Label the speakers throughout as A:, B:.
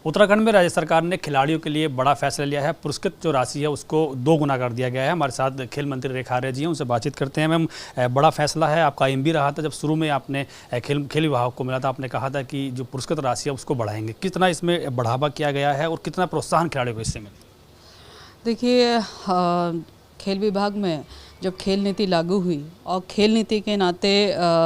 A: उत्तराखंड में राज्य सरकार ने खिलाड़ियों के लिए बड़ा फैसला लिया है। पुरस्कृत जो राशि है उसको 2 गुना कर दिया गया है। हमारे साथ खेल मंत्री रेखा आर्य जी हैं, उनसे बातचीत करते हैं। मैम, बड़ा फैसला है, आपका एम भी रहा था जब शुरू में आपने खेल विभाग को मिला था, आपने कहा था कि जो पुरस्कृत राशि है उसको बढ़ाएंगे। कितना इसमें बढ़ावा किया गया है और कितना प्रोत्साहन खिलाड़ियों को इससे मिले?
B: देखिए, खेल विभाग में जब खेल नीति लागू हुई और खेल नीति के नाते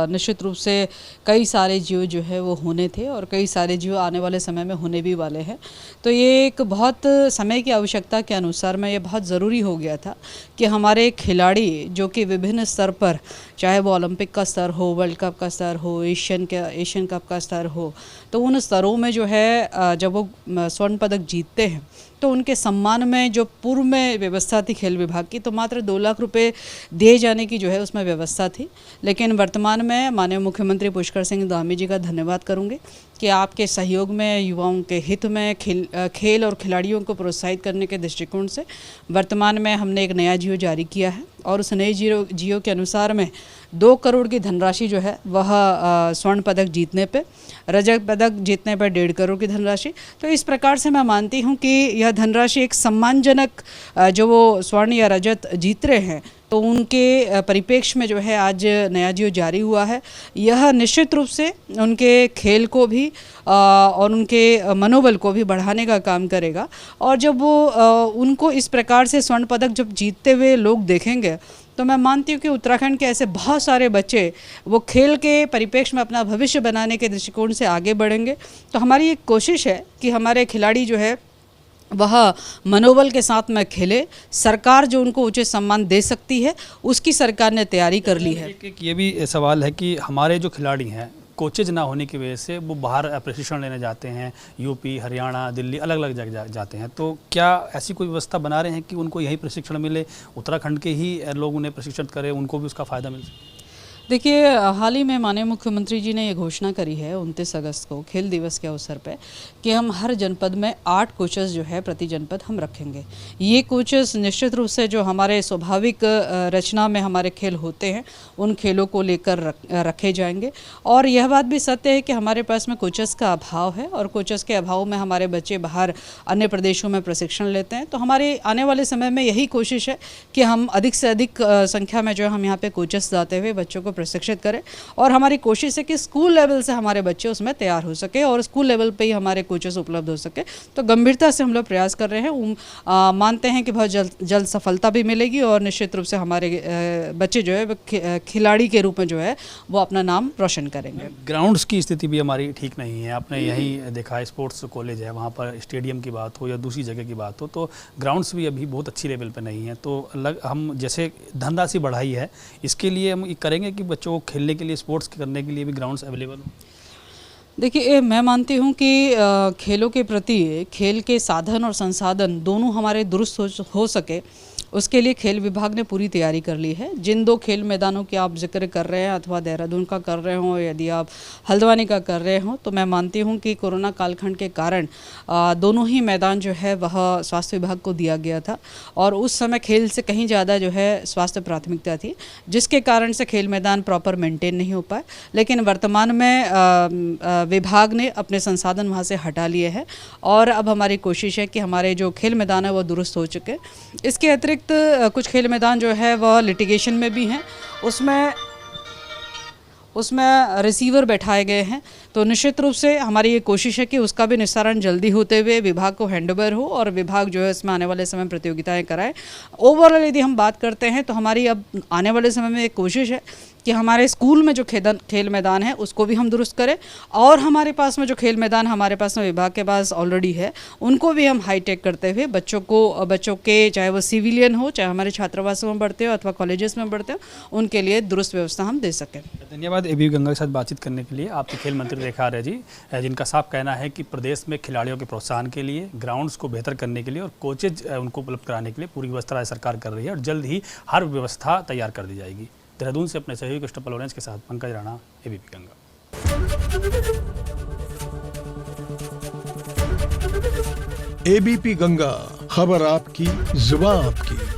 B: निश्चित रूप से कई सारे जीव जो है वो होने थे और कई सारे जीव आने वाले समय में होने भी वाले हैं। तो ये एक बहुत समय की आवश्यकता के अनुसार में ये बहुत ज़रूरी हो गया था कि हमारे खिलाड़ी जो कि विभिन्न स्तर पर, चाहे वो ओलंपिक का स्तर हो, वर्ल्ड कप का स्तर हो, एशियन कप का स्तर हो, तो उन स्तरों में जो है जब वो स्वर्ण पदक जीतते हैं तो उनके सम्मान में जो पूर्व में व्यवस्था थी खेल विभाग की, तो मात्र 2 लाख रुपए दिए जाने की जो है उसमें व्यवस्था थी। लेकिन वर्तमान में माननीय मुख्यमंत्री पुष्कर सिंह धामी जी का धन्यवाद करूंगी कि आपके सहयोग में, युवाओं के हित में, खेल और खिलाड़ियों को प्रोत्साहित करने के दृष्टिकोण से वर्तमान में हमने एक नया जियो जारी किया है और उस नए जियो के अनुसार में 2 करोड़ की धनराशि जो है वह स्वर्ण पदक जीतने पे, रजत पदक जीतने पर 1.5 करोड़ की धनराशि। तो इस प्रकार से मैं मानती हूँ कि यह धनराशि एक सम्मानजनक, जो वो स्वर्ण या रजत जीत रहे हैं तो उनके परिप्रेक्ष्य में जो है आज नया जियो जारी हुआ है। यह निश्चित रूप से उनके खेल को भी और उनके मनोबल को भी बढ़ाने का काम करेगा। और जब वो उनको इस प्रकार से स्वर्ण पदक जब जीतते हुए लोग देखेंगे तो मैं मानती हूँ कि उत्तराखंड के ऐसे बहुत सारे बच्चे वो खेल के परिप्रेक्ष्य में अपना भविष्य बनाने के दृष्टिकोण से आगे बढ़ेंगे। तो हमारी एक कोशिश है कि हमारे खिलाड़ी जो है वह मनोबल के साथ में खेले। सरकार जो उनको उचित सम्मान दे सकती है उसकी सरकार ने तैयारी कर ली है।
A: एक ये भी सवाल है कि हमारे जो खिलाड़ी हैं, कोचेज ना होने की वजह से वो बाहर प्रशिक्षण लेने जाते हैं, यूपी, हरियाणा, दिल्ली, अलग अलग जगह जाते हैं। तो क्या ऐसी कोई व्यवस्था बना रहे हैं कि उनको यही प्रशिक्षण मिले, उत्तराखंड के ही लोग उन्हें प्रशिक्षण करें, उनको भी उसका फ़ायदा मिल सके?
B: देखिए, हाल ही में माननीय मुख्यमंत्री जी ने ये घोषणा करी है 29 अगस्त को खेल दिवस के अवसर पे कि हम हर जनपद में 8 कोचेस जो है प्रति जनपद हम रखेंगे। ये कोचेस निश्चित रूप से जो हमारे स्वाभाविक रचना में हमारे खेल होते हैं उन खेलों को लेकर रखे जाएंगे। और यह बात भी सत्य है कि हमारे पास में कोचेस का अभाव है और कोचेस के अभाव में हमारे बच्चे बाहर अन्य प्रदेशों में प्रशिक्षण लेते हैं। तो हमारे आने वाले समय में यही कोशिश है कि हम अधिक से अधिक संख्या में जो है हम यहाँ पे कोचेस लाते हुए बच्चों को प्रशिक्षित करें। और हमारी कोशिश है कि स्कूल लेवल से हमारे बच्चे उसमें तैयार हो सके और स्कूल लेवल पे ही हमारे कोचेस उपलब्ध हो सके। तो गंभीरता से हम लोग प्रयास कर रहे हैं। मानते हैं कि बहुत जल्द सफलता भी मिलेगी और निश्चित रूप से हमारे बच्चे जो है वो खिलाड़ी के रूप में जो है वो अपना नाम रोशन करेंगे।
A: ग्राउंड्स की स्थिति भी हमारी ठीक नहीं है। आपने यही देखा, स्पोर्ट्स कॉलेज है, वहाँ पर स्टेडियम की बात हो या दूसरी जगह की बात हो, तो ग्राउंड्स भी अभी बहुत अच्छी लेवल पर नहीं है। तो हम जैसे धनराशि बढ़ाई है, इसके लिए हम करेंगे कि बच्चों को खेलने के लिए, स्पोर्ट्स करने के लिए भी ग्राउंड्स अवेलेबल हो।
B: देखिए, मैं मानती हूँ कि खेलों के प्रति खेल के साधन और संसाधन दोनों हमारे दुरुस्त हो सके, उसके लिए खेल विभाग ने पूरी तैयारी कर ली है। जिन 2 खेल मैदानों की आप जिक्र कर रहे हैं, अथवा देहरादून का कर रहे हो, यदि आप हल्द्वानी का कर रहे हो, तो मैं मानती हूं कि कोरोना कालखंड के कारण दोनों ही मैदान जो है वह स्वास्थ्य विभाग को दिया गया था और उस समय खेल से कहीं ज़्यादा जो है स्वास्थ्य प्राथमिकता थी, जिसके कारण से खेल मैदान प्रॉपर मेंटेन नहीं हो पाए। लेकिन वर्तमान में विभाग ने अपने संसाधन वहाँ से हटा लिए हैं और अब हमारी कोशिश है कि हमारे जो खेल मैदान है वो दुरुस्त हो चुके। इसके अतिरिक्त कुछ खेल मैदान जो है वह लिटिगेशन में भी हैं, उसमें रिसीवर बैठाए गए हैं। तो निश्चित रूप से हमारी ये कोशिश है कि उसका भी निस्तारण जल्दी होते हुए विभाग को हैंडओवर हो और विभाग जो है इसमें आने वाले समय प्रतियोगिताएं कराए। ओवरऑल यदि हम बात करते हैं तो हमारी अब आने वाले समय में एक कोशिश है कि हमारे स्कूल में जो खेल मैदान है उसको भी हम दुरुस्त करें और हमारे पास में जो खेल मैदान हमारे पास में विभाग के पास ऑलरेडी है उनको भी हम हाईटेक करते हुए बच्चों के, चाहे वो सिविलियन हो, चाहे हमारे छात्रावासों में पढ़ते हो अथवा कॉलेजेस में पढ़ते हो, उनके लिए दुरुस्त व्यवस्था हम दे सकें।
A: धन्यवाद एबीपी गंगा के साथ बातचीत करने के लिए। आपके खेल मंत्री रेखा आर्य जी, जिनका साफ कहना है कि प्रदेश में खिलाड़ियों के प्रोत्साहन के लिए, ग्राउंड्स को बेहतर करने के लिए और कोचेज उनको उपलब्ध कराने के लिए पूरी व्यवस्था राज्य सरकार कर रही है और जल्द ही हर व्यवस्था तैयार कर दी जाएगी। देहरादून से अपने सहयोगी क्रिस्टोफर लॉरेंस के साथ पंकज राणा, एबीपी गंगा।
C: एबीपी गंगा, खबर आपकी, जुबान आपकी।